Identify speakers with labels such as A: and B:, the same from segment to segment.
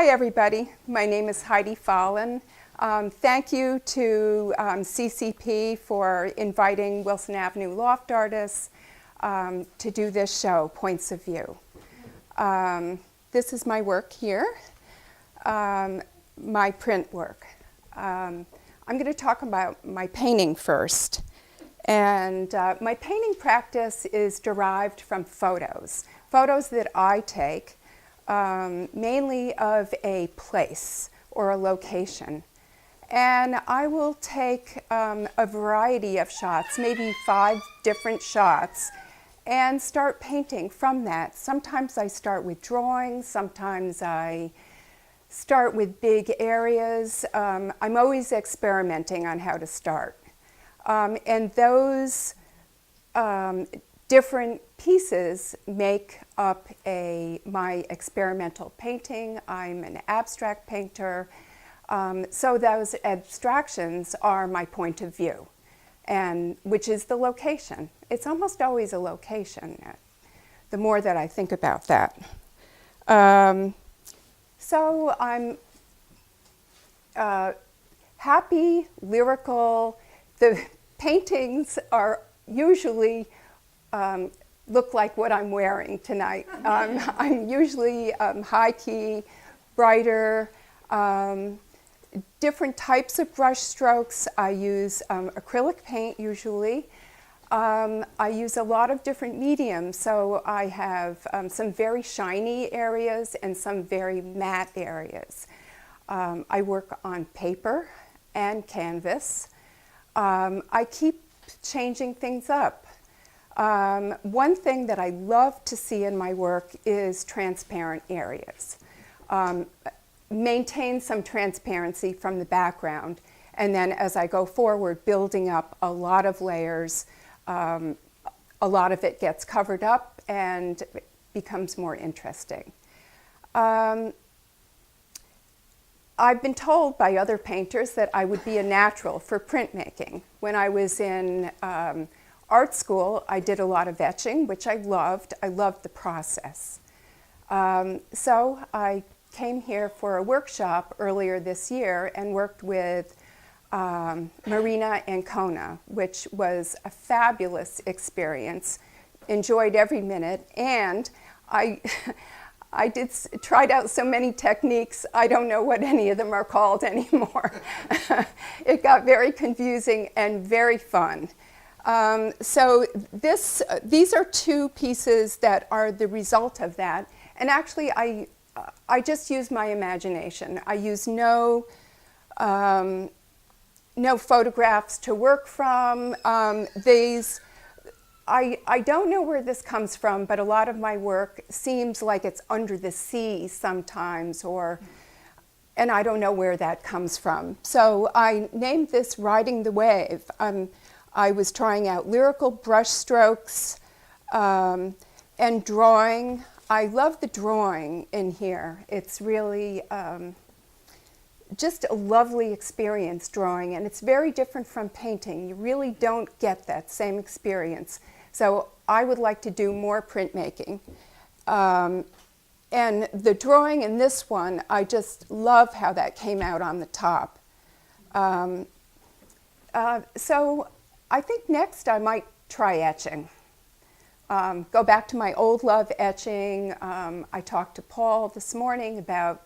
A: Hi everybody, my name is Heide Follin. Thank you to CCP for inviting Wilson Avenue Loft Artists to do this show, Points of View. This is my work here, my print work. I'm going to talk about my painting first. And my painting practice is derived from photos that I take, mainly of a place or a location. And I will take a variety of shots, maybe 5 different shots, and start painting from that. Sometimes I start with drawings, sometimes I start with big areas. I'm always experimenting on how to start. And those different pieces make up my experimental painting. I'm an abstract painter. So those abstractions are my point of view, and which is the location. It's almost always a location, the more that I think about that. So I'm happy, lyrical. The paintings are usually look like what I'm wearing tonight. I'm usually high key, brighter, different types of brush strokes. I use acrylic paint usually. I use a lot of different mediums, so I have some very shiny areas and some very matte areas. I work on paper and canvas. I keep changing things up. One thing that I love to see in my work is transparent areas. Maintain some transparency from the background, and then as I go forward, building up a lot of layers, a lot of it gets covered up and becomes more interesting. I've been told by other painters that I would be a natural for printmaking. When I was in art school, I did a lot of etching, which I loved. I loved the process. So I came here for a workshop earlier this year and worked with Marina Ancona, which was a fabulous experience. Enjoyed every minute, and I tried out so many techniques, I don't know what any of them are called anymore. It got very confusing and very fun. So these are 2 pieces that are the result of that. And actually, I just use my imagination. I use no photographs to work from. I don't know where this comes from, but a lot of my work seems like it's under the sea sometimes, and I don't know where that comes from. So I named this Riding the Wave. I was trying out lyrical brush strokes and drawing. I love the drawing in here. It's really just a lovely experience drawing, and it's very different from painting. You really don't get that same experience. So I would like to do more printmaking. And the drawing in this one, I just love how that came out on the top. So I think next I might try etching. Go back to my old love, etching. I talked to Paul this morning about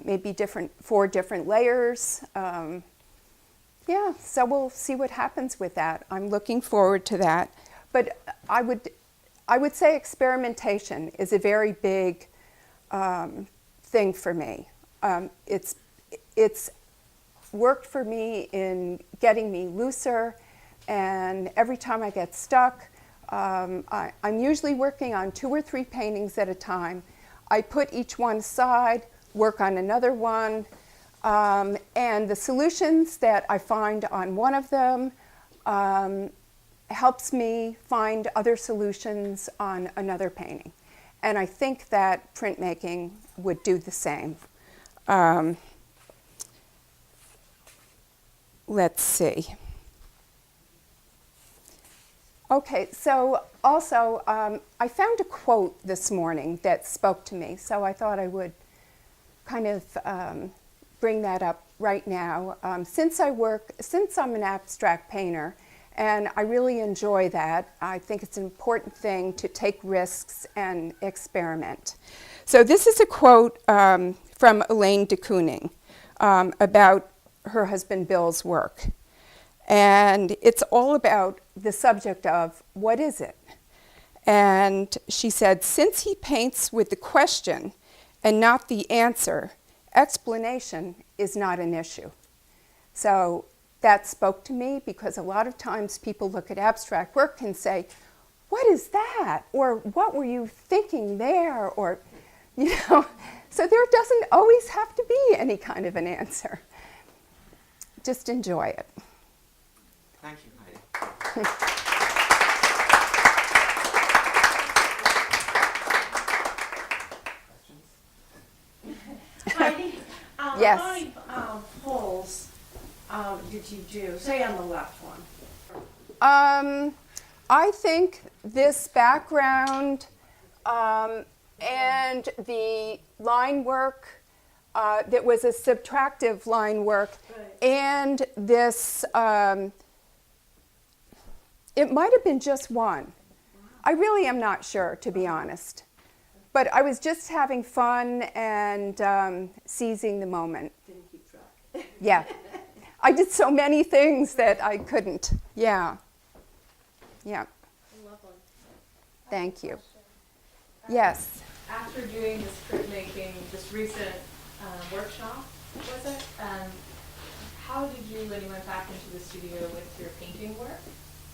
A: maybe 4 different layers. Yeah, so we'll see what happens with that. I'm looking forward to that. But I would say experimentation is a very big thing for me. It's worked for me in getting me looser, and every time I get stuck, I'm usually working on 2 or 3 paintings at a time. I put each one aside, work on another one, and the solutions that I find on one of them helps me find other solutions on another painting. And I think that printmaking would do the same. Let's see. Okay, so also I found a quote this morning that spoke to me, so I thought I would kind of bring that up right now. Since I'm an abstract painter, and I really enjoy that, I think it's an important thing to take risks and experiment. So this is a quote from Elaine de Kooning about her husband Bill's work. And it's all about the subject of what is it? And she said, since he paints with the question and not the answer, explanation is not an issue. So that spoke to me because a lot of times people look at abstract work and say, what is that? Or what were you thinking there? Or, you know, so there doesn't always have to be any kind of an answer. Just enjoy it.
B: Thank you, Heidi.
C: Heidi,
A: Yes.
C: how many polls did you do? Say on the left one.
A: I think this background and the line work that was a subtractive line work,
C: Right.
A: and this, it might have been just one. I really am not sure, to be honest. But I was just having fun and seizing the moment.
C: Didn't keep track.
A: Yeah. I did so many things that I couldn't. Yeah. Yeah.
D: Lovely.
A: Thank you. Yes.
D: After doing this printmaking, this recent workshop, was it? How did you, when you went back into the studio with your painting work,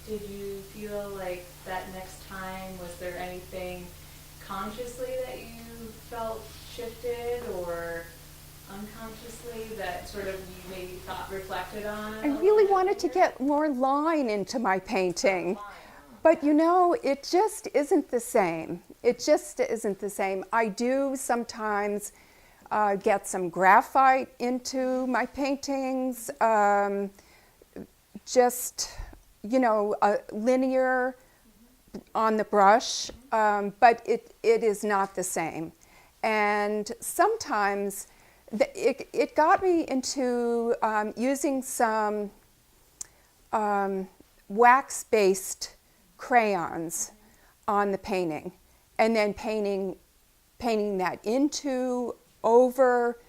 D: did you feel like that next time, was there anything consciously that you felt shifted or unconsciously that sort of you maybe thought reflected on?
A: I really wanted to get more line into my painting. But you know, it just isn't the same. It just isn't the same. I do sometimes get some graphite into my paintings, just, you know, linear on the brush, but it is not the same. And sometimes it got me into using some wax-based crayons on the painting, and then painting that into, over,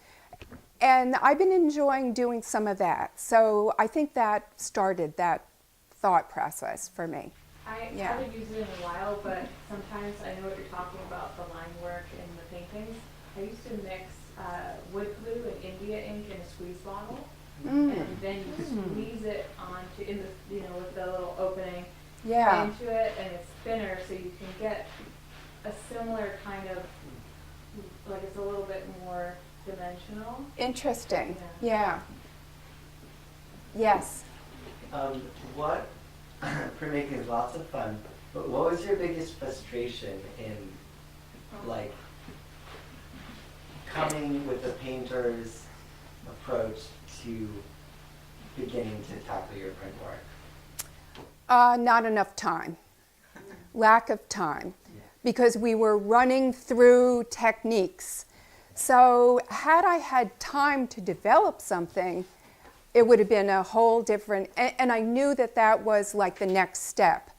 A: and I've been enjoying doing some of that. So I think that started that thought process for me.
D: I
A: Yeah.
D: haven't used it in a while, but sometimes I know what you're talking about, the line work in the paintings. I used to mix wood glue and India ink in a squeeze bottle, and then you squeeze it onto, in the, you know, with the little opening
A: Yeah.
D: into it, and it's thinner, so you can get a similar kind of, like it's a little bit more dimensional.
A: Interesting. Yeah. Yes.
E: What printmaking is lots of fun, but what was your biggest frustration in, like, coming with the painter's approach to beginning to tackle your print work?
A: Not enough time. Lack of time. Because we were running through techniques. So had I had time to develop something, it would have been a whole different, and I knew that that was like the next step.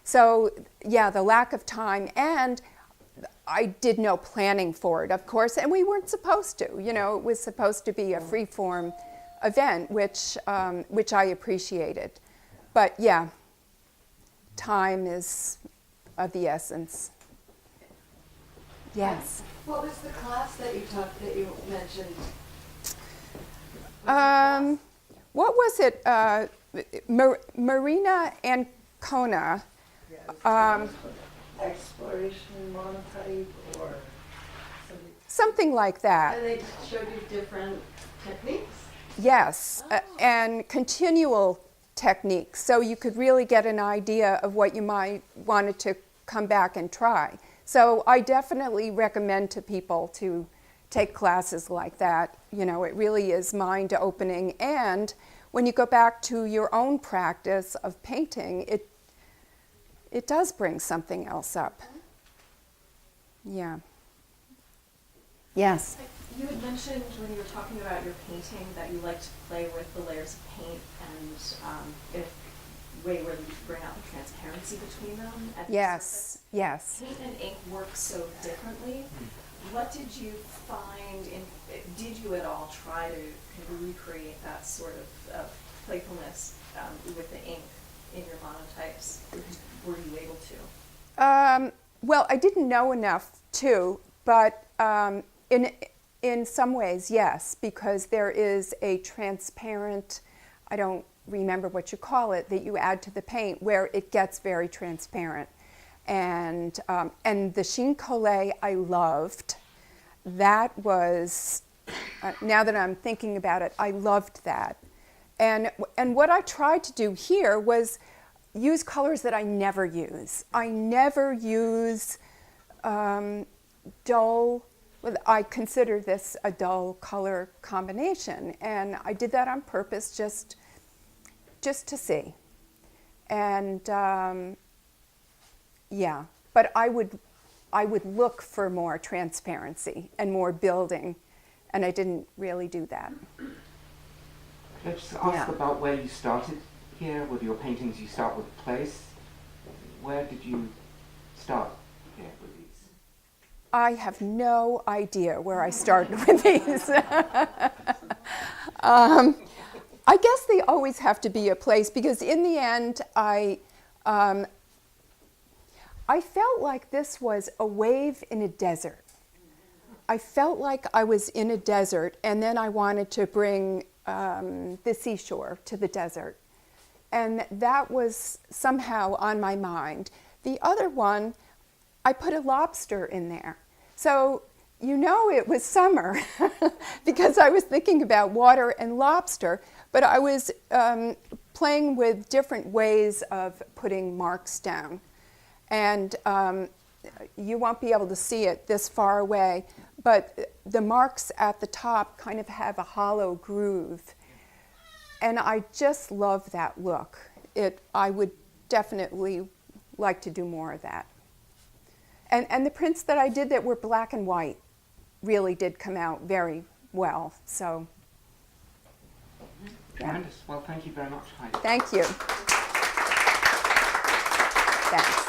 A: So yeah, the lack of time, and I did no planning for it, of course, and we weren't supposed to. You know, it was supposed to be a free-form event, which I appreciated. But yeah, time is of the essence. Yes.
C: What was the class that you taught that you mentioned?
A: What was it? Marina Ancona.
C: Exploration monotype or
A: Something like that.
C: And they showed you different techniques?
A: Yes, and continual techniques, so you could really get an idea of what you might wanted to come back and try. So I definitely recommend to people to take classes like that. You know, it really is mind-opening, and when you go back to your own practice of painting, it does bring something else up. Yeah. Yes.
F: You had mentioned when you were talking about your painting that you like to play with the layers of paint and in a way where you bring out the transparency between them at the
A: Yes,
F: surface.
A: yes.
F: Paint and ink work so differently. What did you find did you at all try to kind of recreate that sort of playfulness with the ink in your monotypes? Were you able to?
A: Well, I didn't know enough to, but in some ways, yes, because there is a transparent, I don't remember what you call it, that you add to the paint where it gets very transparent. And the Sheen Collet I loved. That was, now that I'm thinking about it, I loved that. And what I tried to do here was use colors that I never use. I never use dull, well, I consider this a dull color combination, and I did that on purpose just to see. And yeah, but I would look for more transparency and more building, and I didn't really do that.
B: Can I just ask about where you started here with your paintings? You start with a place. Where did you start here with these?
A: I have no idea where I started with these. I guess they always have to be a place, because in the end, I felt like this was a wave in a desert. I felt like I was in a desert, and then I wanted to bring the seashore to the desert. And that was somehow on my mind. The other one, I put a lobster in there. So you know it was summer because I was thinking about water and lobster, but I was playing with different ways of putting marks down. And you won't be able to see it this far away, but the marks at the top kind of have a hollow groove. And I just love that look. I would definitely like to do more of that. And the prints that I did that were black and white really did come out very well. So, yeah.
B: Tremendous. Well, thank you very much, Heide.
A: Thank you. Thanks.